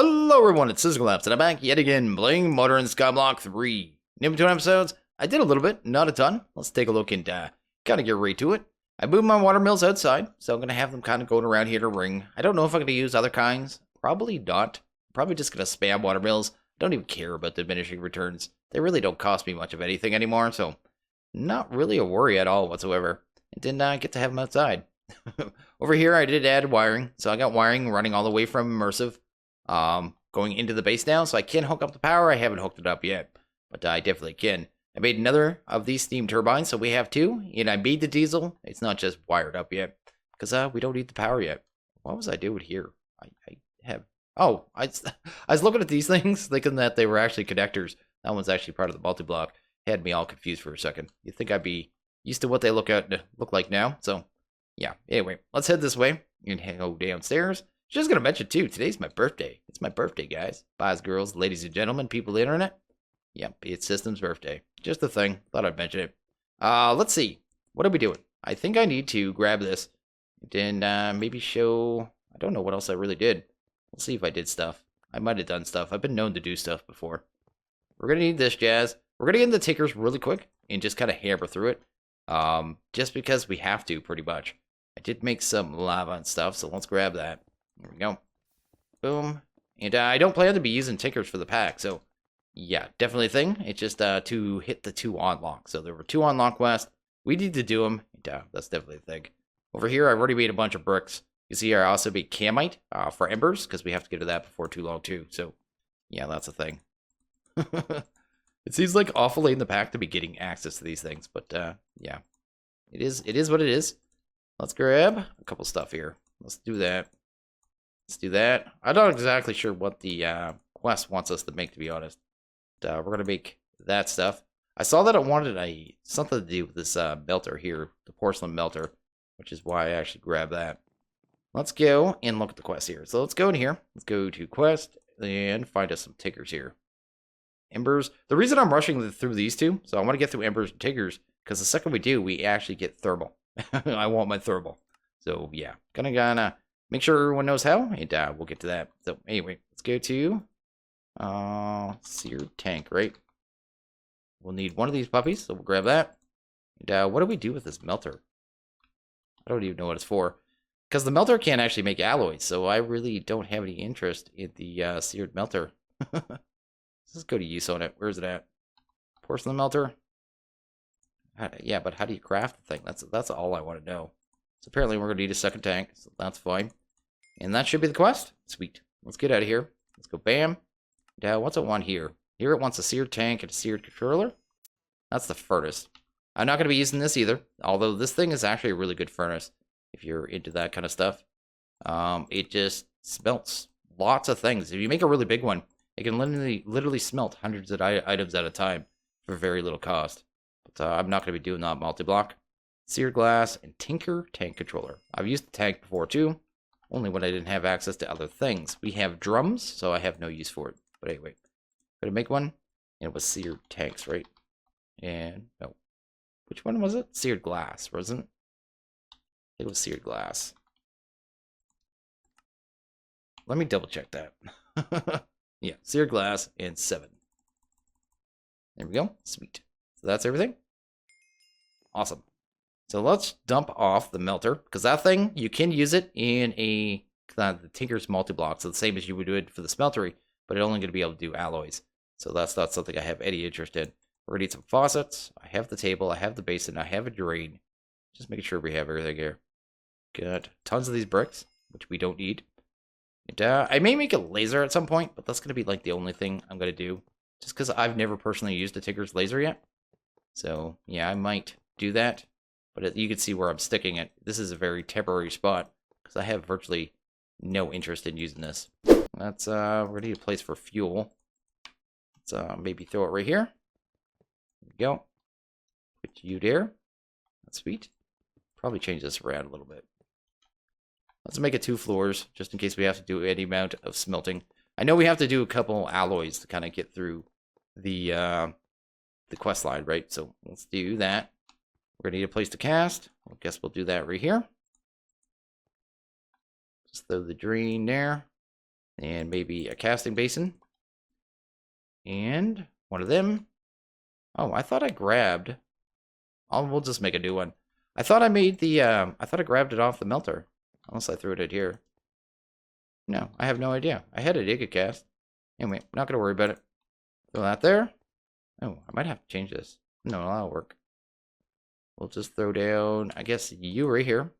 Hello everyone, it's SystemCollapse, and I'm back yet again playing Modern Skyblock 3. In between episodes, I did a little bit, not a ton. Let's take a look and kind of get right to it. I moved my water mills outside, so I'm going to have them kind of going around here to ring. I don't know if I'm going to use other kinds. Probably not. Probably just going to spam water mills. Don't even care about diminishing returns. They really don't cost me much of anything anymore, so not really a worry at all whatsoever. I did not get to have them outside. Over here, I did add wiring, so I got wiring running all the way from Immersive. Going into the base now, so I can hook up the power. I haven't hooked it up yet, but I definitely can. I made another of these steam turbines, so we have two, and I made the diesel. It's not just wired up yet, because we don't need the power yet. What was I doing here? I was looking at these things, thinking that they were actually connectors. That one's actually part of the multi-block. Had me all confused for a second. You'd think I'd be used to what they look like now, so yeah. Anyway, let's head this way and go downstairs. Just gonna mention too, today's my birthday. It's my birthday, guys. Boys, girls, ladies and gentlemen, people of the internet. Yep, it's System's birthday. Just a thing. Thought I'd mention it. Let's see. What are we doing? I think I need to grab this and maybe show. I don't know what else I really did. We'll see if I did stuff. I might have done stuff. I've been known to do stuff before. We're gonna need this jazz. We're gonna get into tickers really quick and just kind of hammer through it. Just because we have to, pretty much. I did make some lava and stuff, so let's grab that. There we go. Boom. And I don't plan to be using tinkers for the pack, so yeah, definitely a thing. It's just to hit the 2 unlock. So there were 2 unlock quests. We need to do them. Yeah, that's definitely a thing. Over here, I've already made a bunch of bricks. You see, I also made camite for embers, because we have to get to that before too long, too. So yeah, that's a thing. It seems like awful late in the pack to be getting access to these things, but yeah, it is what it is. Let's grab a couple stuff here. Let's do that. Let's do that. I'm not exactly sure what the quest wants us to make, to be honest. We're going to make that stuff. I saw that it wanted something to do with this melter here, the porcelain melter, which is why I actually grabbed that. Let's go and look at the quest here. So let's go in here. Let's go to quest and find us some tickers here. Embers. The reason I'm rushing through these two, so I want to get through embers and tickers, because the second we do, we actually get thermal. I want my thermal. So yeah, gonna make sure everyone knows how, and we'll get to that. So anyway, let's go to seared tank, right? We'll need one of these puppies, so we'll grab that. And what do we do with this melter? I don't even know what it's for. Because the melter can't actually make alloys, so I really don't have any interest in the seared melter. Let's go to use on it. Where's it at? Porcelain melter? Yeah, but how do you craft the thing? That's all I want to know. So apparently we're going to need a second tank, so that's fine. And that should be the quest. Sweet. Let's get out of here. Let's go bam. Now, what's it want here? Here it wants a seared tank and a seared controller. That's the furnace. I'm not going to be using this either, although this thing is actually a really good furnace if you're into that kind of stuff. It just smelts lots of things. If you make a really big one, it can literally smelt hundreds of items at a time for very little cost. But I'm not going to be doing that multi-block. Seared glass and tinker tank controller. I've used the tank before too, only when I didn't have access to other things. We have drums, so I have no use for it. But anyway, gonna make one. And it was seared tanks, right? And no, which one was it? Seared glass, wasn't it? It was seared glass. Let me double check that. Yeah, seared glass and 7. There we go. Sweet. So that's everything. Awesome. So let's dump off the melter, because that thing, you can use it in the Tinker's multi-block, so the same as you would do it for the smeltery, but it's only going to be able to do alloys. So that's not something I have any interest in. We're going to need some faucets. I have the table, I have the basin, I have a drain. Just making sure we have everything here. Got tons of these bricks, which we don't need. And, I may make a laser at some point, but that's going to be like the only thing I'm going to do. Just because I've never personally used a Tinker's laser yet. So, yeah, I might do that. But you can see where I'm sticking it. This is a very temporary spot, because I have virtually no interest in using this. That's, we're going to need a place for fuel. Let's maybe throw it right here. There we go. Put you there. That's sweet. Probably change this around a little bit. Let's make it 2 floors, just in case we have to do any amount of smelting. I know we have to do a couple alloys to kind of get through the quest line, right? So let's do that. We're gonna need a place to cast. I guess we'll do that right here. Just throw the drain there. And maybe a casting basin. And one of them. Oh, I thought I grabbed. Oh, we'll just make a new one. I thought I made the, I thought I grabbed it off the melter. Unless I threw it in here. No, I have no idea. I had a gigacast. Anyway, not going to worry about it. Throw that there. Oh, I might have to change this. No, that'll work. We'll just throw down, I guess, you right here.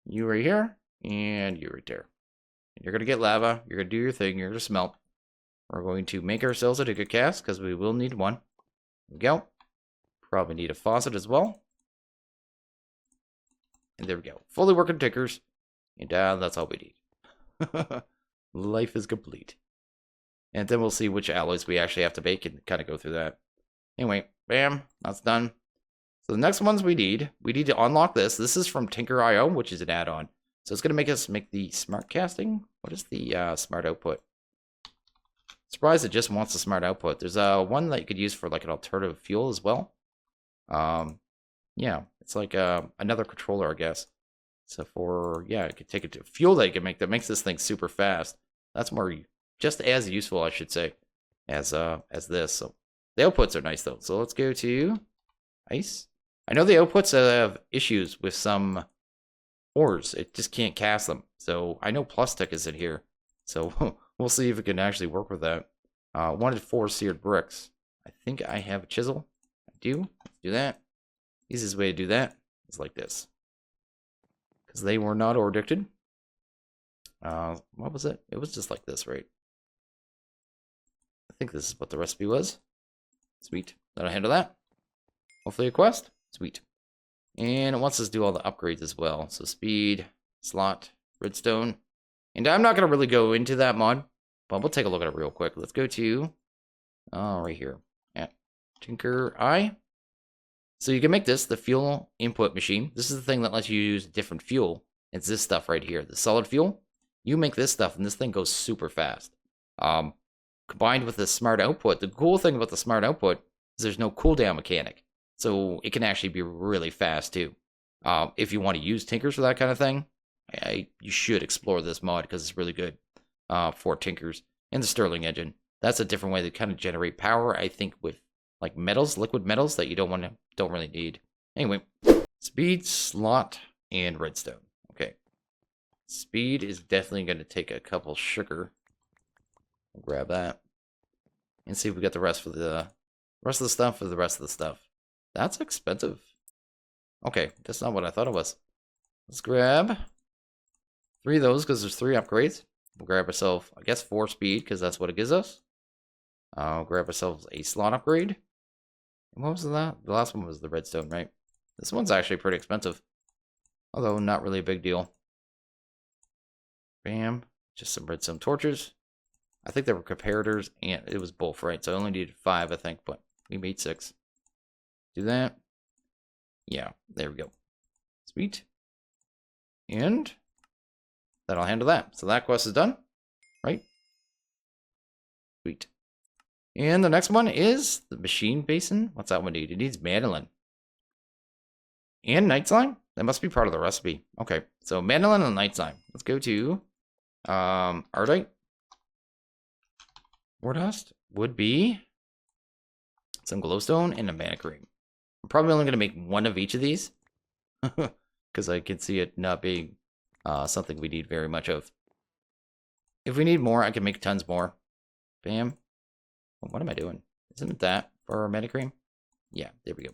You right here. And you right there. And you're going to get lava. You're going to do your thing. You're going to smelt. We're going to make ourselves a gigacast because we will need one. There we go. Probably need a faucet as well. And there we go. Fully working tinkers. And that's all we need. Life is complete. And then we'll see which alloys we actually have to bake and kind of go through that. Anyway, bam, that's done. So the next ones we need to unlock this. This is from Tinker.io, which is an add-on. So it's going to make us make the smart casting. What is the smart output? Surprised it just wants the smart output. There's one that you could use for like an alternative fuel as well. Yeah, it's like another controller, I guess. So for, yeah, you could take it to fuel that you can make that makes this thing super fast. That's more, just as useful, I should say, as this. So the outputs are nice though. So let's go to ice. I know the outputs have issues with some ores. It just can't cast them. So I know plastic is in here. So we'll see if it can actually work with that. Wanted 4 seared bricks. I think I have a chisel. I do. Let's do that. Easiest way to do that is like this. Because they were not ore addicted. What was it? It was just like this, right? I think this is what the recipe was. Sweet. That'll handle that. Hopefully a quest. Sweet. And it wants us to do all the upgrades as well. So speed, slot, redstone. And I'm not going to really go into that mod, but we'll take a look at it real quick. Let's go to, right here, at Tinker.io. So you can make this the fuel input machine. This is the thing that lets you use different fuel. It's this stuff right here, the solid fuel. You make this stuff, and this thing goes super fast. Combined with the smart output, the cool thing about the smart output is there's no cooldown mechanic. So it can actually be really fast, too. If you want to use Tinkers for that kind of thing, you should explore this mod because it's really good for Tinkers. And the Stirling engine. That's a different way to kind of generate power, I think, with like metals, liquid metals that you don't really need. Anyway, speed, slot, and redstone. Okay. Speed is definitely going to take a couple sugar. We'll grab that. And see if we got the rest of the stuff for the rest of the stuff. That's expensive. Okay, that's not what I thought it was. Let's grab 3 of those because there's 3 upgrades. We'll grab ourselves, I guess, 4 speed because that's what it gives us. I'll grab ourselves a slot upgrade. And what was the last one was the redstone, right? This one's actually pretty expensive. Although not really a big deal. Bam. Just some redstone torches. I think they were comparators and it was both, right? So I only needed 5, I think, but we made 6. Do that. Yeah, there we go. Sweet. And that'll handle that. So that quest is done, right? Sweet. And the next one is the machine basin. What's that one need? It needs mandolin. And night slime? That must be part of the recipe. Okay, so mandolin and night slime. Let's go to Ardite. Ore dust would be some glowstone and a mana cream. I'm probably only going to make 1 of each of these. Because I can see it not being something we need very much of. If we need more, I can make tons more. Bam. What am I doing? Isn't it that for our mana cream? Yeah, there we go.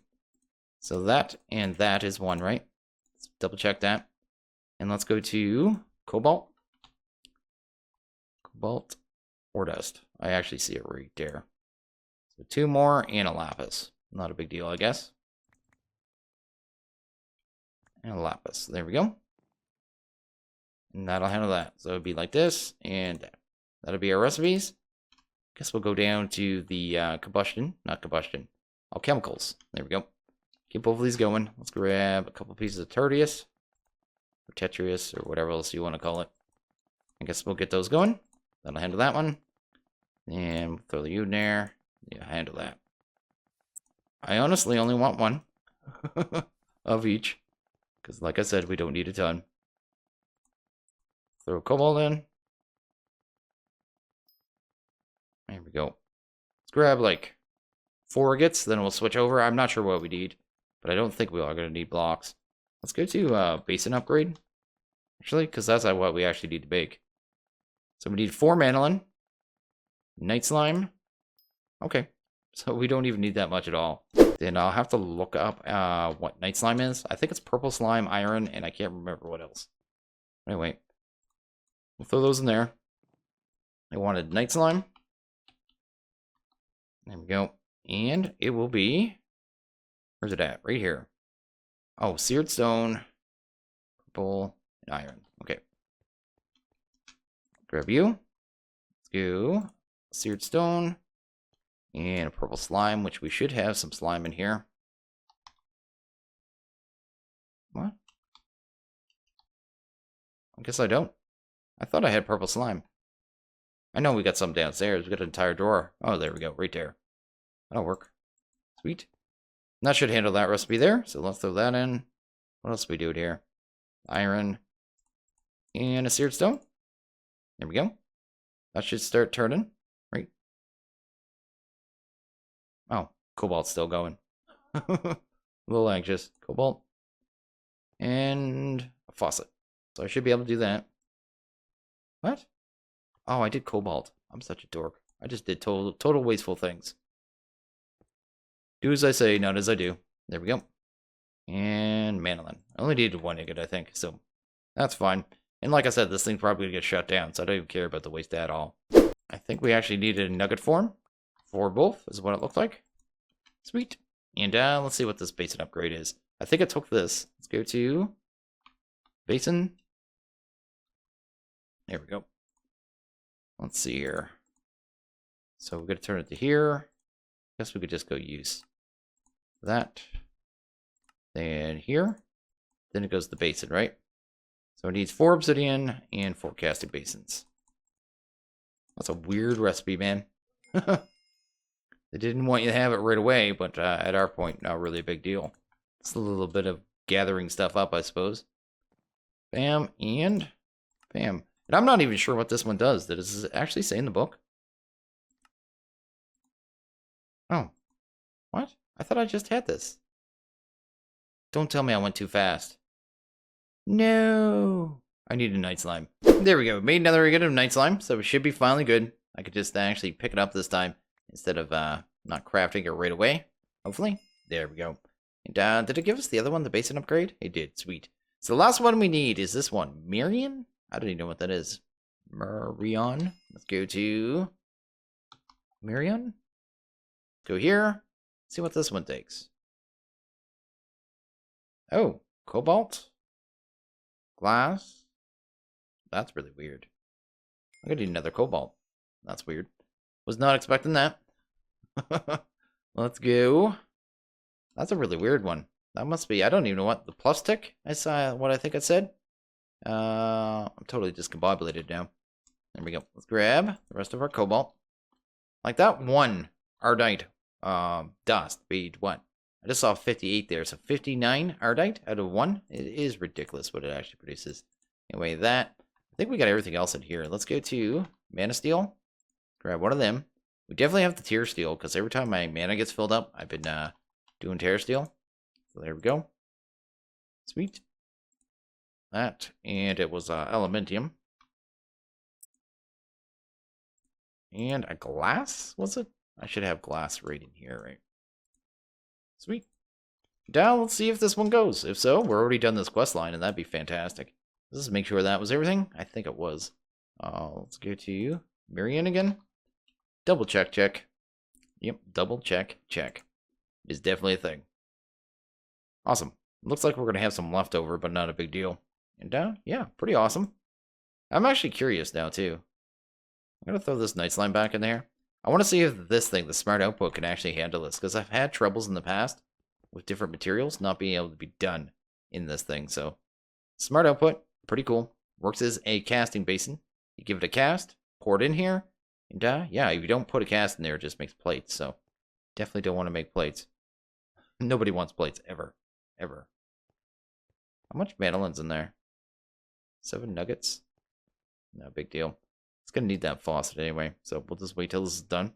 So that and that is 1, right? Let's double check that. And let's go to cobalt. Cobalt ore dust. I actually see it right there. So 2 more and a lapis. Not a big deal, I guess. And a lapis. There we go. And that'll handle that. So it'll be like this and that. That'll be our recipes. Guess we'll go down to the alchemicals. There we go. Keep both of these going. Let's grab a couple pieces of Tertius, or Tetrius, or whatever else you want to call it. I guess we'll get those going. That'll handle that one. And we'll throw you in there. Yeah, handle that. I honestly only want 1 of each. Because like I said, we don't need a ton. Throw cobalt in. There we go. Let's grab like 4 agates, then we'll switch over. I'm not sure what we need, but I don't think we are going to need blocks. Let's go to basin upgrade, actually, because that's what we actually need to bake. So we need 4 manolin, night slime. Okay, so we don't even need that much at all. Then I'll have to look up what night slime is. I think it's purple slime, iron, and I can't remember what else. Anyway, we'll throw those in there. I wanted night slime. There we go. And it will be... Where's it at? Right here. Oh, seared stone, purple, and iron. Okay. Grab you. Let's go. Seared stone. And a purple slime, which we should have some slime in here. What? I guess I don't. I thought I had purple slime. I know we got some downstairs. We got an entire drawer. Oh, there we go. Right there. That'll work. Sweet. And that should handle that recipe there. So let's throw that in. What else do we do here? Iron. And a seared stone. There we go. That should start turning. Right. Oh, cobalt's still going. A little anxious. Cobalt. And a faucet. So I should be able to do that. What? Oh, I did cobalt. I'm such a dork. I just did total wasteful things. Do as I say, not as I do. There we go. And manolin. I only needed 1 ingot, I think. So that's fine. And like I said, this thing's probably going to get shut down. So I don't even care about the waste at all. I think we actually needed a nugget form. For both is what it looked like. Sweet. And let's see what this basin upgrade is. I think I took this. Let's go to basin. There we go. Let's see here. So we're going to turn it to here. Guess we could just go use that. Then here. Then it goes to the basin, right? So it needs 4 obsidian and 4 casting basins. That's a weird recipe, man. They didn't want you to have it right away, but at our point, not really a big deal. It's a little bit of gathering stuff up, I suppose. Bam, and bam. And I'm not even sure what this one does. Does it actually say in the book? Oh. What? I thought I just had this. Don't tell me I went too fast. No. I need a night slime. There we go. Made another ingot of night slime, so it should be finally good. I could just actually pick it up this time instead of not crafting it right away. Hopefully. There we go. And did it give us the other one, the basin upgrade? It did. Sweet. So the last one we need is this one. Mirion? I don't even know what that is. Mirion. Let's go to Mirion. Go here. See what this one takes. Oh, cobalt. Glass. That's really weird. I'm gonna need another cobalt. That's weird. Was not expecting that. Let's go. That's a really weird one. That must be, I don't even know what, the plus tick? I saw what I think it said. I'm totally discombobulated now. There we go. Let's grab the rest of our cobalt. Like that one Ardite dust made what? I just saw 58 there, so 59 Ardite out of 1. It is ridiculous what it actually produces. Anyway, that, I think we got everything else in here. Let's go to Mana Steel. Grab one of them. We definitely have the Tier Steel, because every time my mana gets filled up, I've been doing Tier Steel. So there we go. Sweet. That, and it was Elementium. And a glass, was it? I should have glass right in here, right? Sweet. Now let's see if this one goes. If so, we're already done this quest line, and that'd be fantastic. Let's just make sure that was everything. I think it was. Let's go to Mirion again. Double check, check. Yep, double check, check. Is definitely a thing. Awesome. Looks like we're going to have some leftover, but not a big deal. And yeah, pretty awesome. I'm actually curious now, too. I'm going to throw this night slime back in there. I want to see if this thing, the smart output, can actually handle this, because I've had troubles in the past with different materials not being able to be done in this thing. So, smart output, pretty cool. Works as a casting basin. You give it a cast, pour it in here, and yeah, if you don't put a cast in there, it just makes plates. So, definitely don't want to make plates. Nobody wants plates, ever. Ever. How much manolin's in there? 7 nuggets? No big deal. It's going to need that faucet anyway, so we'll just wait till this is done.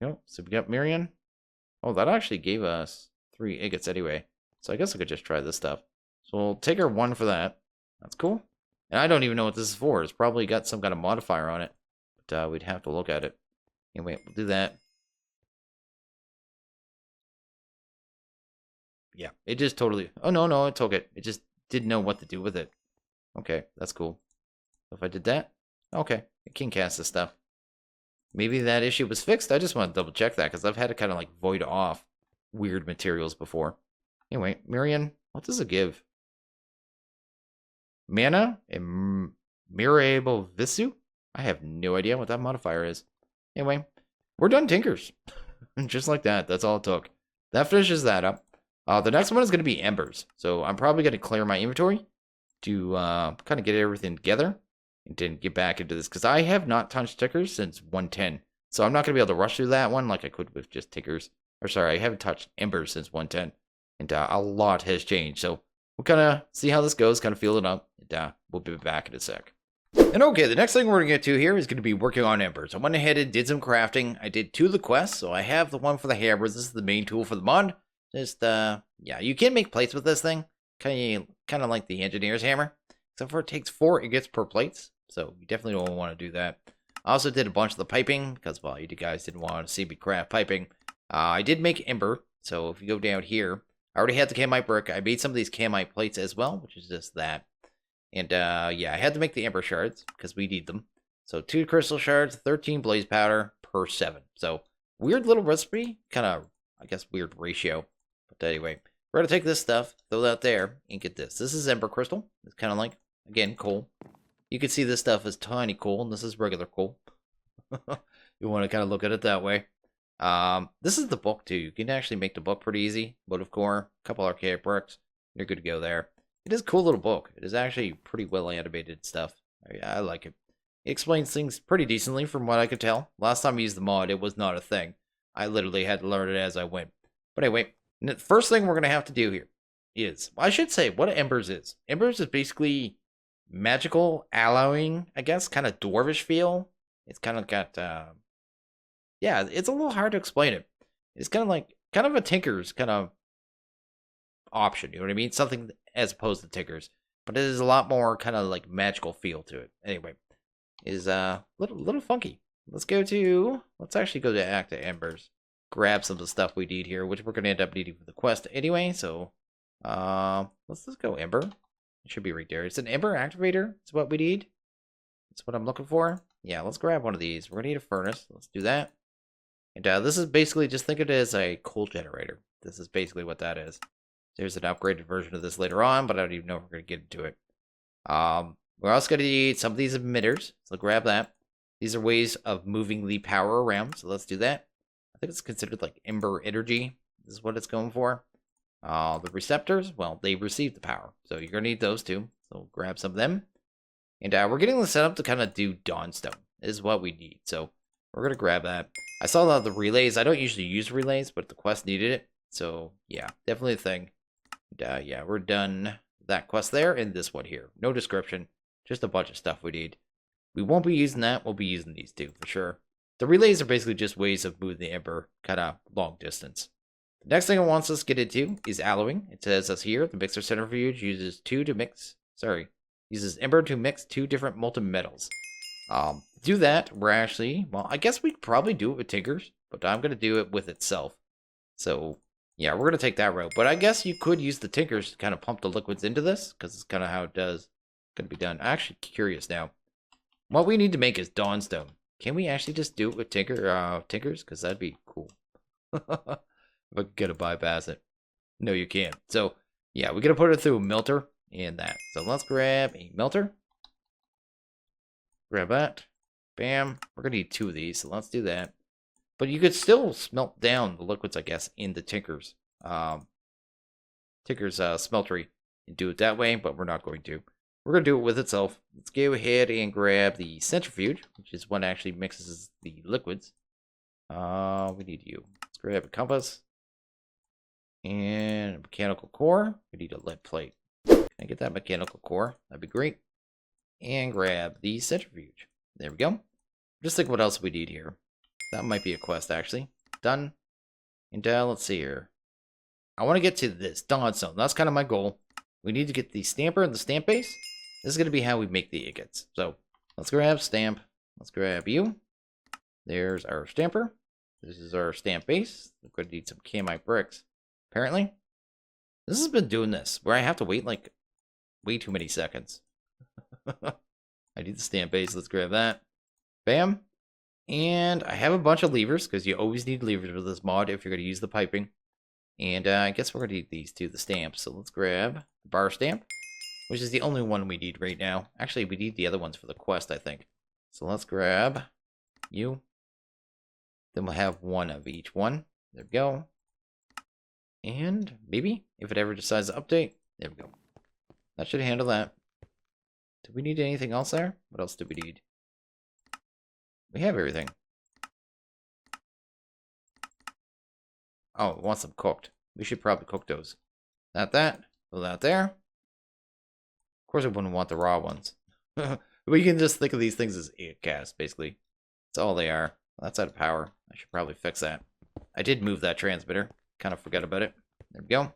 Yep, so we got Miriam. Oh, that actually gave us 3 agates anyway. So I guess I could just try this stuff. So we'll take our 1 for that. That's cool. And I don't even know what this is for. It's probably got some kind of modifier on it. But we'd have to look at it. Anyway, we'll do that. Yeah, it just totally... Oh, no, it took it. It just didn't know what to do with it. Okay, that's cool. So if I did that, okay, it can cast this stuff. Maybe that issue was fixed. I just want to double check that because I've had to kind of like void off weird materials before. Anyway, Miriam, what does it give? Mana and Mirable Visu? I have no idea what that modifier is. Anyway, we're done Tinkers. Just like that. That's all it took. That finishes that up. The next one is going to be Embers. So I'm probably going to clear my inventory to kind of get everything together and then get back into this. Because I have not touched Tinkers since 110. So I'm not going to be able to rush through that one like I could with just Tinkers. Or sorry, I haven't touched Embers since 110. And a lot has changed. So we'll kind of see how this goes, kind of feel it up. And we'll be back in a sec. And okay, the next thing we're going to get to here is going to be working on Embers. I went ahead and did some crafting. I did 2 of the quests. So I have the one for the hammers. This is the main tool for the mod. Just, yeah, you can make plates with this thing. Kind of like the engineer's hammer. Except for it takes 4 ingots per plates. So you definitely don't want to do that. I also did a bunch of the piping. Because, well, you guys didn't want to see me craft piping. I did make Ember. So if you go down here, I already had the camite brick. I made some of these camite plates as well, which is just that. And, yeah, I had to make the Ember shards, because we need them. So 2 crystal shards, 13 blaze powder per 7. So, weird little recipe. Kind of, I guess, weird ratio. But anyway, we're going to take this stuff, throw that there, and get this. This is Ember crystal. It's kind of like, again, coal. You can see this stuff is tiny coal, and this is regular coal. You want to kind of look at it that way. This is the book too. You can actually make the book pretty easy. Motive core, a couple archaic bricks. You're good to go there. It is a cool little book. It is actually pretty well animated stuff. I like it. It explains things pretty decently from what I could tell. Last time I used the mod, it was not a thing. I literally had to learn it as I went. But anyway, the first thing we're going to have to do here is, well, I should say what Embers is. Embers is basically magical alloying, I guess, kind of dwarvish feel. It's kind of got, yeah, it's a little hard to explain it. It's kind of a Tinker's kind of option, you know what I mean? Something as opposed to Tinker's. But it is a lot more kind of like magical feel to it. Anyway, it is a little funky. Let's actually go to Active Embers. Grab some of the stuff we need here, which we're going to end up needing for the quest anyway. So, let's just go Ember. It should be right there. It's an Ember activator. It's what we need. That's what I'm looking for. Yeah, let's grab one of these. We're going to need a furnace. Let's do that. And this is basically, just think of it as a coal generator. This is basically what that is. There's an upgraded version of this later on, but I don't even know if we're going to get into it. We're also going to need some of these emitters. So grab that. These are ways of moving the power around. So let's do that. I think it's considered like Ember energy. This is what it's going for. The receptors, well, they receive the power. So you're going to need those too. So grab some of them. And we're getting the setup to kind of do Dawnstone. Is what we need. So we're going to grab that. I saw a lot of the relays. I don't usually use relays, but the quest needed it. So yeah, definitely a thing. And, yeah, we're done that quest there and this one here. No description. Just a bunch of stuff we need. We won't be using that. We'll be using these two for sure. The relays are basically just ways of moving the Ember kind of long distance. The next thing it wants us to get into is alloying. It says us here, the mixer centrifuge uses uses Ember to mix 2 different molten metals. To do that, we're actually, well, I guess we could probably do it with Tinkers, but I'm going to do it with itself. So, yeah, we're going to take that route. But I guess you could use the Tinkers to kind of pump the liquids into this, because it's kind of how it does. Going to be done. I'm actually curious now. What we need to make is Dawnstone. Can we actually just do it with Tinkers? Because that'd be cool. If I could get a bypass it. No, you can't. So, yeah, we're going to put it through a melter and that. So let's grab a melter. Grab that. Bam. We're going to need 2 of these, so let's do that. But you could still smelt down the liquids, I guess, in the Tinker's smeltery and do it that way, but we're not going to. We're going to do it with itself. Let's go ahead and grab the centrifuge, which is what actually mixes the liquids. We need you. Let's grab a compass and a mechanical core. We need a lead plate. Can I get that mechanical core? That'd be great. And grab the centrifuge. There we go. Just think what else we need here. That might be a quest, actually. Done. And let's see here. I want to get to this Dawn Stone. That's kind of my goal. We need to get the stamper and the stamp base. This is going to be how we make the ingots. So let's grab stamp. Let's grab you. There's our stamper. This is our stamp base. We're going to need some camite bricks. Apparently, this has been doing this where I have to wait like way too many seconds. I need the stamp base. Let's grab that. Bam. And I have a bunch of levers because you always need levers with this mod if you're going to use the piping. And I guess we're going to need these two, the stamps. So let's grab the bar stamp, which is the only one we need right now. Actually, we need the other ones for the quest, I think. So let's grab you. Then we'll have one of each one. There we go. And maybe, if it ever decides to update, there we go. That should handle that. Do we need anything else there? What else do we need? We have everything. Oh, we want them cooked. We should probably cook those. Not that. Put that there. Of course, I wouldn't want the raw ones. We can just think of these things as cast, basically. That's all they are. Well, that's out of power. I should probably fix that. I did move that transmitter. Kind of forgot about it. There we go.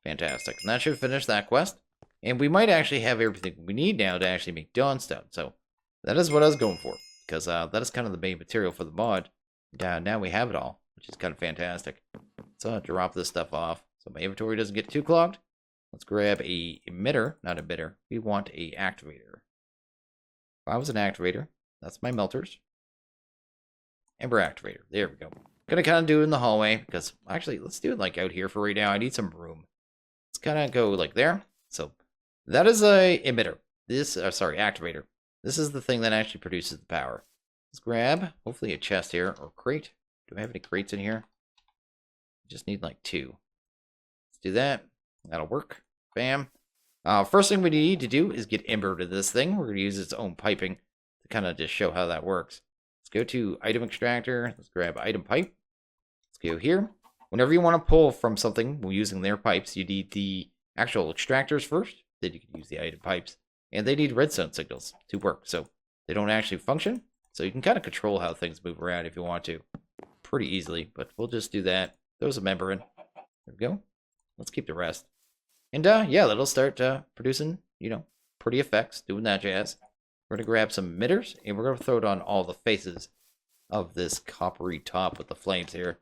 Fantastic. And that should finish that quest. And we might actually have everything we need now to actually make Dawnstone. So that is what I was going for. Because that is kind of the main material for the mod. Now we have it all, which is kind of fantastic. So I'll drop this stuff off so my inventory doesn't get too clogged. Let's grab a emitter, not emitter. We want a activator. If I was an activator, that's my melters. Ember activator. There we go. Gonna kind of do it in the hallway because actually, let's do it like out here for right now. I need some room. Let's kind of go like there. So that is a emitter. This, sorry, activator. This is the thing that actually produces the power. Let's grab, hopefully, a chest here or crate. Do I have any crates in here? Just need like 2. Let's do that. That'll work. Bam. First thing we need to do is get Ember to this thing. We're going to use its own piping to kind of just show how that works. Let's go to item extractor. Let's grab item pipe. Let's go here. Whenever you want to pull from something using their pipes, you need the actual extractors first. Then you can use the item pipes. And they need redstone signals to work. So they don't actually function. So you can kind of control how things move around if you want to. Pretty easily. But we'll just do that. Throw some Ember in. There we go. Let's keep the rest. And yeah, that'll start producing, you know, pretty effects. Doing that jazz. We're going to grab some emitters. And we're going to throw it on all the faces of this coppery top with the flames here.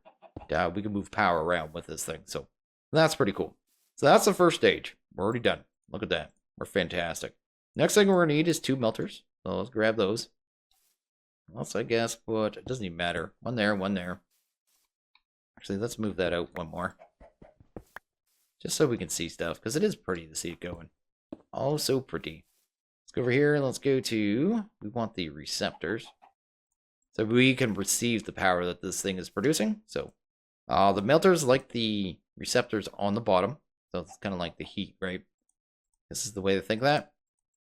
We can move power around with this thing. So that's pretty cool. So that's the first stage. We're already done. Look at that. We're fantastic. Next thing we're going to need is 2 melters. So let's grab those. Let's, I guess, put, it doesn't even matter. One there, one there. Actually, let's move that out one more. Just so we can see stuff, because it is pretty to see it going. Oh, so pretty. Let's go over here and let's go to, we want the receptors. So we can receive the power that this thing is producing. So the melters like the receptors on the bottom. So it's kind of like the heat, right? This is the way to think that.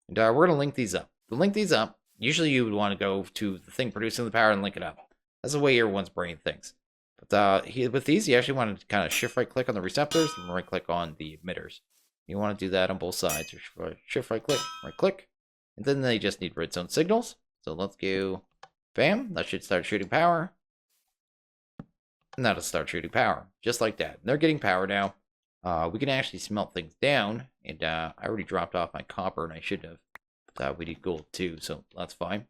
And we're going to link these up. To link these up, usually you would want to go to the thing producing the power and link it up. That's the way everyone's brain thinks. But with these, you actually want to kind of shift right click on the receptors and right click on the emitters. You want to do that on both sides. Shift right click. And then they just need redstone signals. So let's go, bam, that should start shooting power. And that'll start shooting power, just like that. And they're getting power now. We can actually smelt things down. And I already dropped off my copper, and I should have. But we need gold too, so that's fine.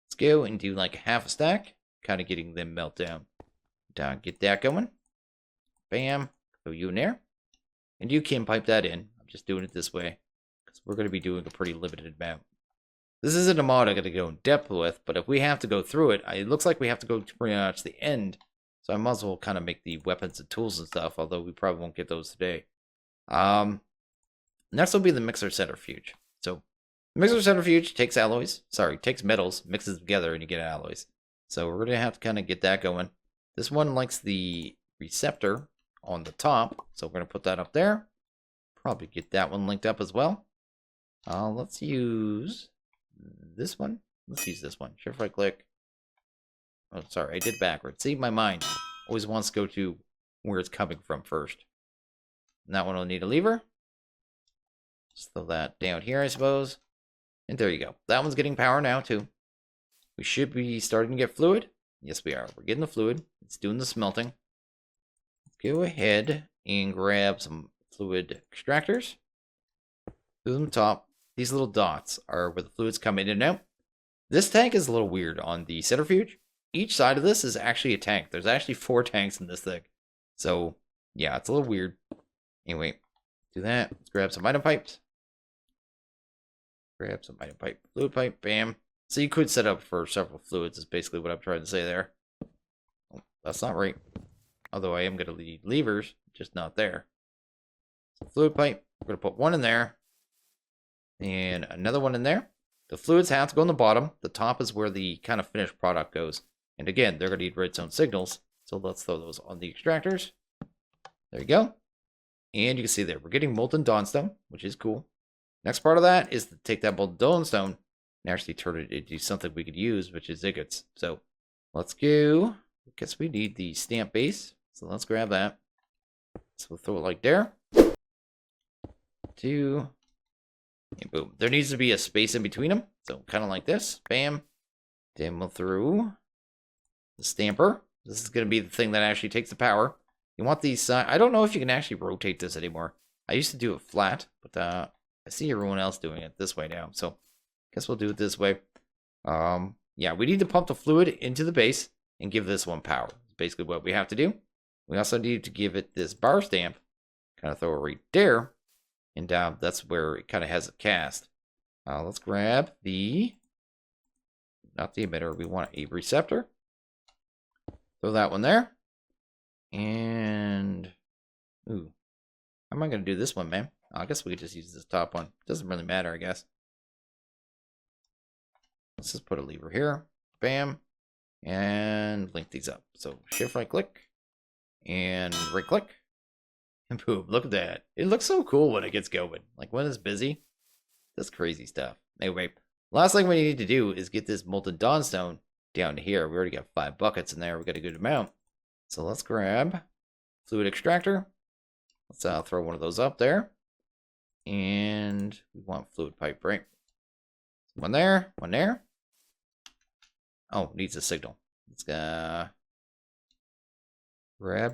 Let's go and do like half a stack. Kind of getting them melt down. Get that going. Bam. Throw you in there. And you can pipe that in. I'm just doing it this way. Because we're going to be doing a pretty limited amount. This isn't a mod I'm going to go in depth with. But if we have to go through it, it looks like we have to go to pretty much the end. So I might as well kind of make the weapons and tools and stuff. Although we probably won't get those today. Next will be the mixer centrifuge. So the mixer centrifuge takes alloys. Sorry, takes metals. Mixes them together and you get alloys. So we're going to have to kind of get that going. This one likes the receptor on the top, so we're going to put that up there. Probably get that one linked up as well. Let's use this one. Let's use this one. Shift right click. Oh, sorry, I did backwards. See, my mind always wants to go to where it's coming from first. And that one will need a lever. Just throw that down here, I suppose. And there you go. That one's getting power now, too. We should be starting to get fluid. Yes, we are. We're getting the fluid. It's doing the smelting. Go ahead and grab some fluid extractors. Through them top. These little dots are where the fluids come in and out. This tank is a little weird on the centrifuge. Each side of this is actually a tank. There's actually 4 tanks in this thing. So, yeah, it's a little weird. Anyway, do that. Let's grab some item pipes. Grab some item pipe. Fluid pipe. Bam. So you could set up for several fluids is basically what I'm trying to say there. Oh, that's not right. Although I am going to leave levers, just not there. So fluid pipe. We're going to put one in there. And another one in there. The fluids have to go on the bottom. The top is where the kind of finished product goes. And again, they're going to need redstone signals. So let's throw those on the extractors. There you go. And you can see there, we're getting molten dawnstone, which is cool. Next part of that is to take that molten dawnstone and actually turn it into something we could use, which is ingots. So let's go. I guess we need the stamp base. So let's grab that. So we'll throw it like there. 2. And boom. There needs to be a space in between them. So kind of like this. Bam. Then we'll throw the stamper. This is going to be the thing that actually takes the power. You want these... I don't know if you can actually rotate this anymore. I used to do it flat, but I see everyone else doing it this way now. So I guess we'll do it this way. Yeah, we need to pump the fluid into the base and give this one power. That's basically what we have to do. We also need to give it this bar stamp. Kind of throw it right there. And that's where it kind of has a cast. Let's grab the... Not the emitter. We want a receptor. Throw that one there. And... Ooh. How am I going to do this one, man? I guess we could just use this top one. Doesn't really matter, I guess. Let's just put a lever here. Bam. And link these up. So shift right click. And right click. And boom. Look at that. It looks so cool when it gets going. Like when it's busy. That's crazy stuff. Anyway, last thing we need to do is get this molten dawnstone down to here. We already got 5 buckets in there. We got a good amount. So let's grab fluid extractor. Let's throw one of those up there. And we want fluid pipe, right? One there, one there. Oh, needs a signal. Let's grab.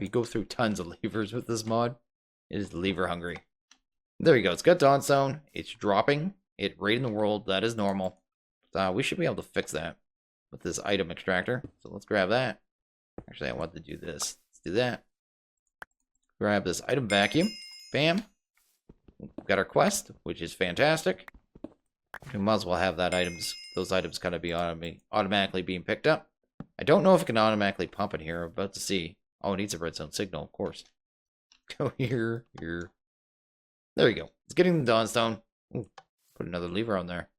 You go through tons of levers with this mod. It is lever hungry. There you go. It's got dawnstone. It's dropping it right in the world. That is normal. We should be able to fix that with this item extractor. So let's grab that. Actually, I want to do this. Let's do that. Grab this item vacuum. Bam. We've got our quest, which is fantastic. We might as well have those items kind of be automatically being picked up. I don't know if it can automatically pump in here. I'm about to see. Oh, it needs a redstone signal, of course. Go here, here. There you go. It's getting the dawnstone. Ooh, put another lever on there.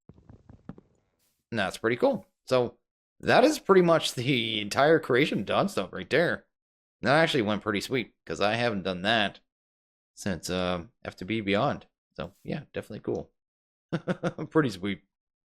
And that's pretty cool. So that is pretty much the entire creation of dawnstone right there. That actually went pretty sweet because I haven't done that since F2B Beyond. So yeah, definitely cool. Pretty sweet.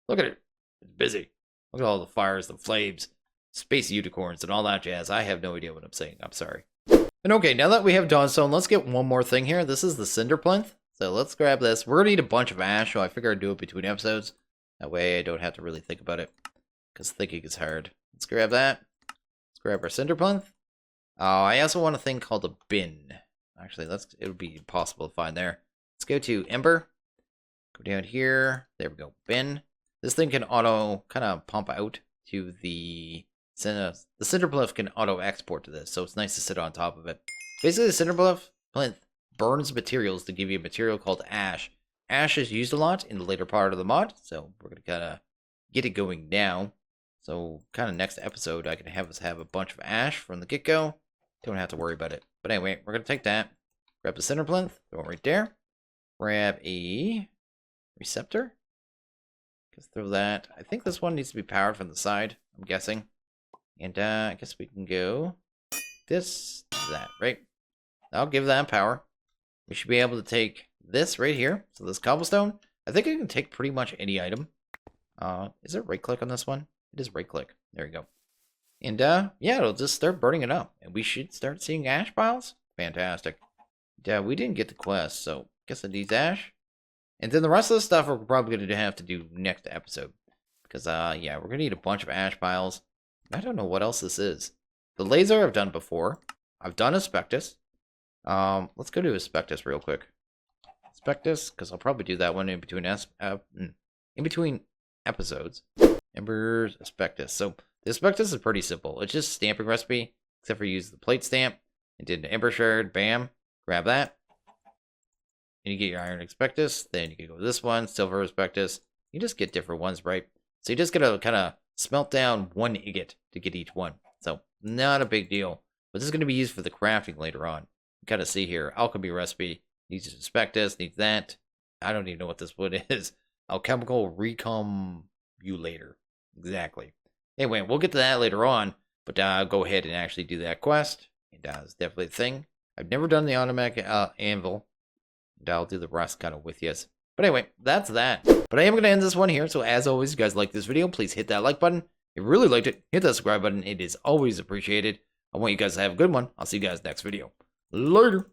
Look at it. It's busy. Look at all the fires, the flames, space unicorns, and all that jazz. I have no idea what I'm saying. I'm sorry. And okay, now that we have dawnstone, let's get one more thing here. This is the cinder plinth. So let's grab this. We're going to need a bunch of ash, so I figure I'd do it between episodes. That way I don't have to really think about it, because thinking is hard. Let's grab that. Let's grab our cinder plinth. I also want a thing called a bin. Actually, it would be impossible to find there. Let's go to Ember. Go down here. There we go. Bin. This thing can auto kind of pump out to the cinder plinth can auto export to this, so it's nice to sit on top of it. Basically, the cinder plinth burns materials to give you a material called ash. Ash is used a lot in the later part of the mod, so we're going to kind of get it going now. So kind of next episode, I can have us have a bunch of ash from the get-go. Don't have to worry about it. But anyway, we're going to take that. Grab the cinder plinth. Go right there. Grab a receptor. Just throw that. I think this one needs to be powered from the side, I'm guessing. And I guess we can go this, that, right? I'll give that power. We should be able to take this right here. So this cobblestone. I think I can take pretty much any item. Is it right click on this one? It is right click. There you go. And yeah, it'll just start burning it up. And we should start seeing ash piles. Fantastic. Yeah, we didn't get the quest, so guess it needs ash. And then the rest of the stuff we're probably going to have to do next episode. Because, yeah, we're going to need a bunch of ash piles. I don't know what else this is. The laser I've done before. I've done Aspectus. Let's go to Aspectus real quick. Aspectus, because I'll probably do that one in between episodes. Embers, Aspectus. So the Aspectus is pretty simple. It's just a stamping recipe, except for you use the plate stamp. And did an Ember shard, bam, grab that. And you get your Iron Aspectus. Then you can go to this one, Silver Aspectus. You just get different ones, right? So you just gotta kind of smelt down one ingot to get each one. So not a big deal. But this is gonna be used for the crafting later on. You gotta see here, alchemy recipe needs Aspectus, needs that. I don't even know what this wood is. Alchemical recombulator. Exactly. Anyway, we'll get to that later on. But go ahead and actually do that quest. And it's definitely a thing. I've never done the automatic anvil. And I'll do the rest kind of with you. But anyway, that's that. But I am going to end this one here. So as always, if you guys like this video, please hit that like button. If you really liked it, hit that subscribe button. It is always appreciated. I want you guys to have a good one. I'll see you guys next video. Later.